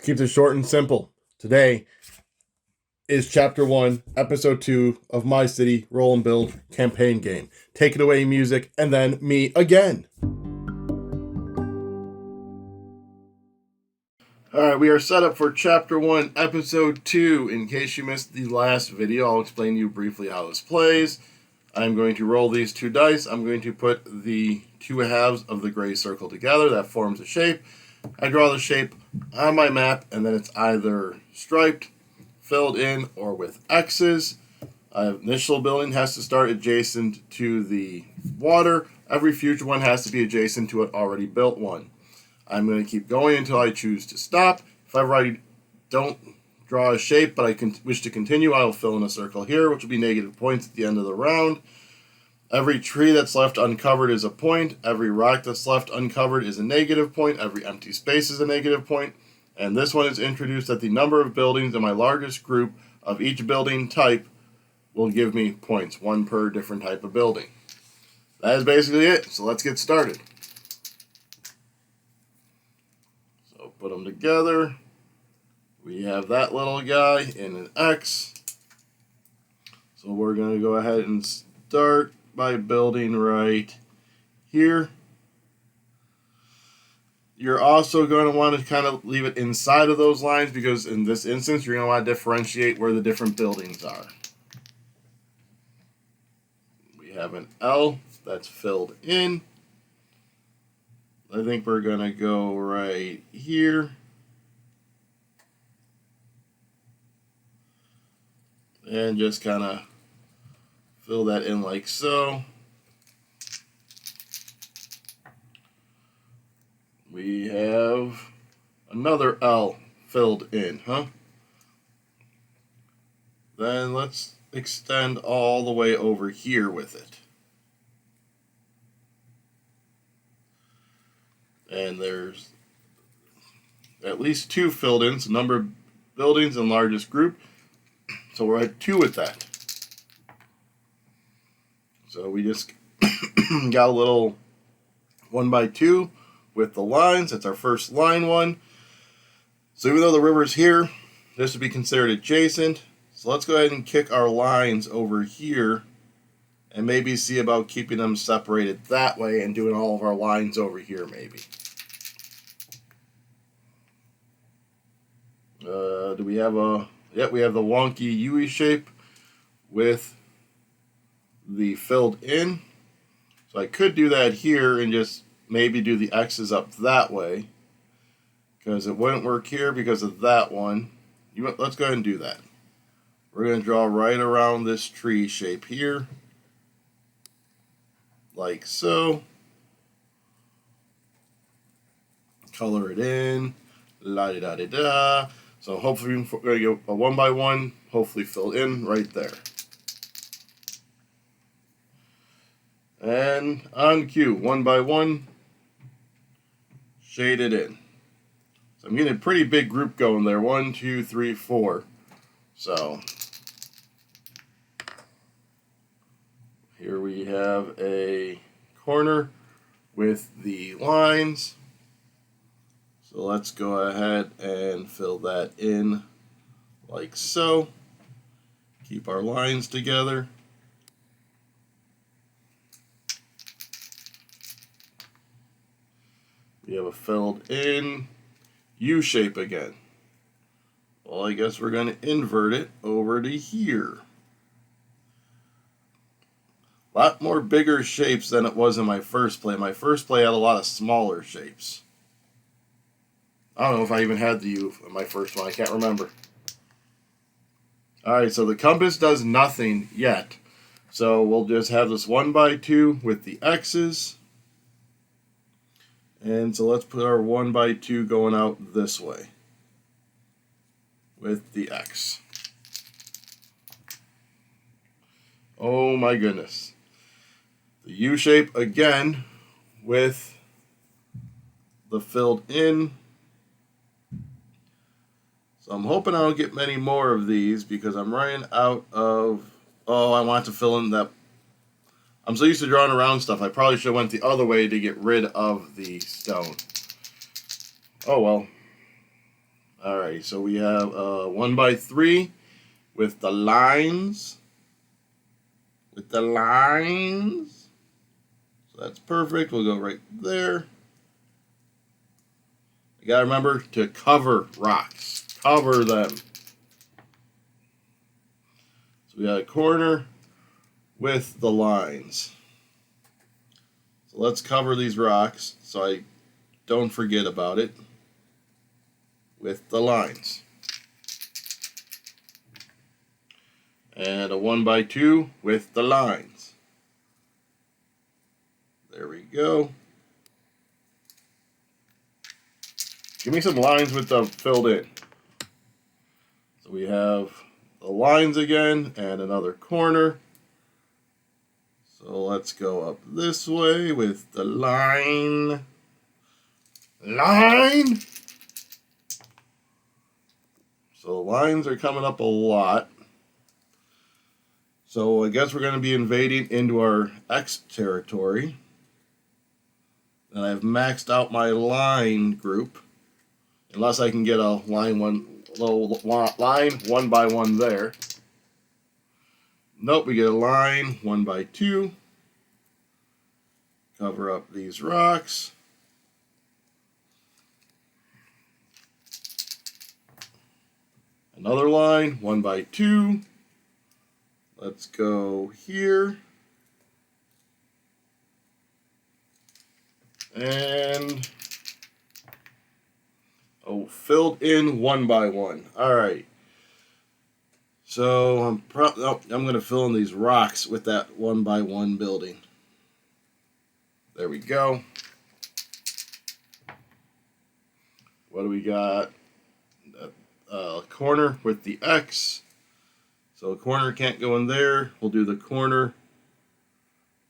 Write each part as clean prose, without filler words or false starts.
Keep it short and simple. Today is Chapter 1, Episode 2 of My City Roll and Build campaign game. Take it away, music, and then me again. Alright, we are set up for Chapter 1, Episode 2. In case you missed the last video, I'll explain to you briefly how this plays. I'm going to roll these two dice. I'm going to put the two halves of the gray circle together. That forms a shape. I draw the shape on my map, and then it's either striped, filled in, or with X's. Initial building has to start adjacent to the water. Every future one has to be adjacent to an already built one. I'm going to keep going until I choose to stop. If ever I don't draw a shape, but I wish to continue, I will fill in a circle here, which will be negative points at the end of the round. Every tree that's left uncovered is a point. Every rock that's left uncovered is a negative point. Every empty space is a negative point. And this one is introduced that the number of buildings in my largest group of each building type will give me points, one per different type of building. That is basically it. So let's get started. So put them together. We have that little guy in an X. So we're going to go ahead and start by building right here. You're also going to want to kind of leave it inside of those lines because in this instance you're going to want to differentiate where the different buildings are. We have an L that's filled in. I think we're going to go right here. And just kind of fill that in like so. We have another L filled in, Then let's extend all the way over here with it. And there's at least two filled in, so number of buildings in largest group. So we're at 2 with that. So we just got a little 1x2 with the lines. That's our first line one. So even though the river's here, this would be considered adjacent. So let's go ahead and kick our lines over here and maybe see about keeping them separated that way and doing all of our lines over here maybe. Do we have a... Yep, we have the wonky U shape with the filled in. So I could do that here and just maybe do the X's up that way. Because it wouldn't work here because of that one. Let's go ahead and do that. We're going to draw right around this tree shape here. Like so. Color it in. La-di-da-di-da. So hopefully we're going to get a 1x1, hopefully filled in right there. And on cue, 1x1, shade it in. So I'm getting a pretty big group going there. 1, 2, 3, 4. So here we have a corner with the lines. So let's go ahead and fill that in like so. Keep our lines together. We have a filled in U shape again. Well, I guess we're going to invert it over to here. A lot more bigger shapes than it was in my first play. My first play had a lot of smaller shapes. I don't know if I even had the U in my first one. I can't remember. Alright, so the compass does nothing yet. So we'll just have this 1x2 with the X's. And so let's put our 1x2 going out this way with the X. Oh my goodness. The U shape again with the filled in. So I'm hoping I don't get many more of these because I'm running out of... Oh, I want to fill in that... I'm so used to drawing around stuff. I probably should have went the other way to get rid of the stone. Oh well. Alright, so we have 1x3 with the lines. So that's perfect. We'll go right there. You gotta remember to cover rocks. Cover them. So we got a corner with the lines. So let's cover these rocks so I don't forget about it with the lines. And a 1x2 with the lines. There we go. Give me some lines with the filled in. So we have the lines again and another corner. So let's go up this way with the line. So the lines are coming up a lot. So I guess we're going to be invading into our X territory. And I've maxed out my line group. Unless I can get a line 1x1 there. Nope, we get a line 1x2. Cover up these rocks. Another line 1x2. Let's go here. And filled in 1x1. All right. So I'm going to fill in these rocks with that 1x1 building. There we go. What do we got? A corner with the X. So a corner can't go in there. We'll do the corner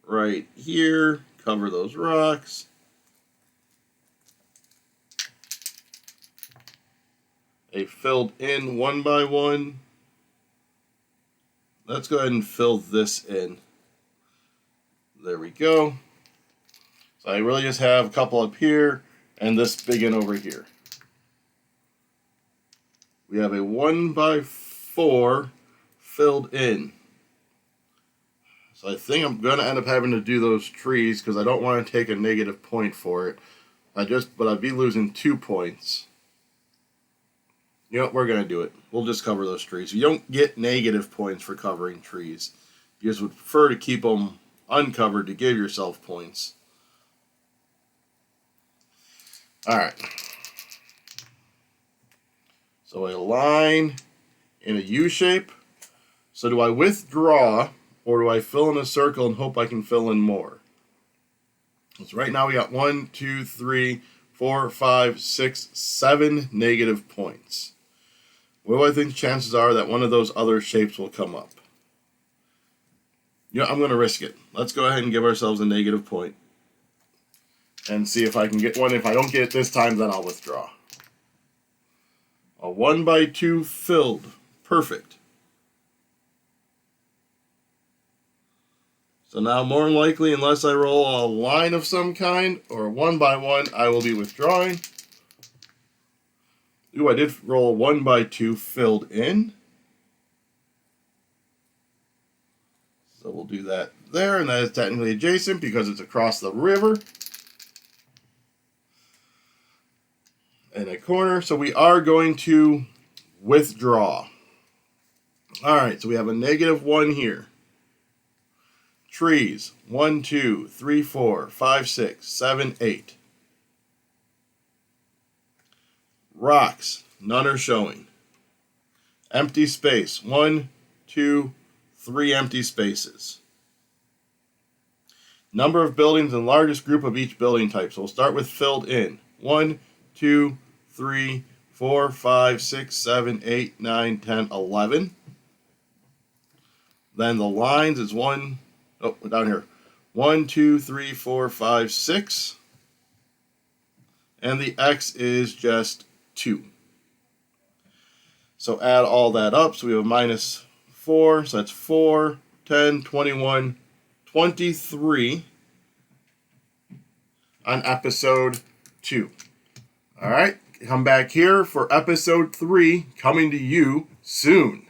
right here. Cover those rocks. A filled in 1x1. Let's go ahead and fill this in. There we go. So I really just have a couple up here and this big one over here. We have a 1x4 filled in. So I think I'm going to end up having to do those trees because I don't want to take a negative point for it. But I'd be losing 2 points. You know what, we're going to do it. We'll just cover those trees. You don't get negative points for covering trees. You just would prefer to keep them uncovered to give yourself points. Alright. So a line in a U shape. So do I withdraw or do I fill in a circle and hope I can fill in more? So right now we got 1, 2, 3, 4, 5, 6, 7 negative points. What do I think the chances are that one of those other shapes will come up? You know, I'm going to risk it. Let's go ahead and give ourselves a negative point. And see if I can get one. If I don't get it this time, then I'll withdraw. A 1x2 filled. Perfect. So now more than likely, unless I roll a line of some kind, or a 1x1, I will be withdrawing. Ooh, I did roll a 1x2 filled in. So we'll do that there, and that is technically adjacent because it's across the river. And a corner, so we are going to withdraw. Alright, so we have a -1 here. Trees, 1, 2, 3, 4, 5, 6, 7, 8. Rocks, none are showing. Empty space, 1, 2, 3 empty spaces. Number of buildings and largest group of each building type. So we'll start with filled in. 1, 2, 3, 4, 5, 6, 7, 8, 9, 10, 11. Then the lines is down here. 1, 2, 3, 4, 5, 6. And the X is just 2. So add all that up. So we have a -4. So that's 4, 10, 21, 23 on episode 2. All right. come back here for episode 3, coming to you soon.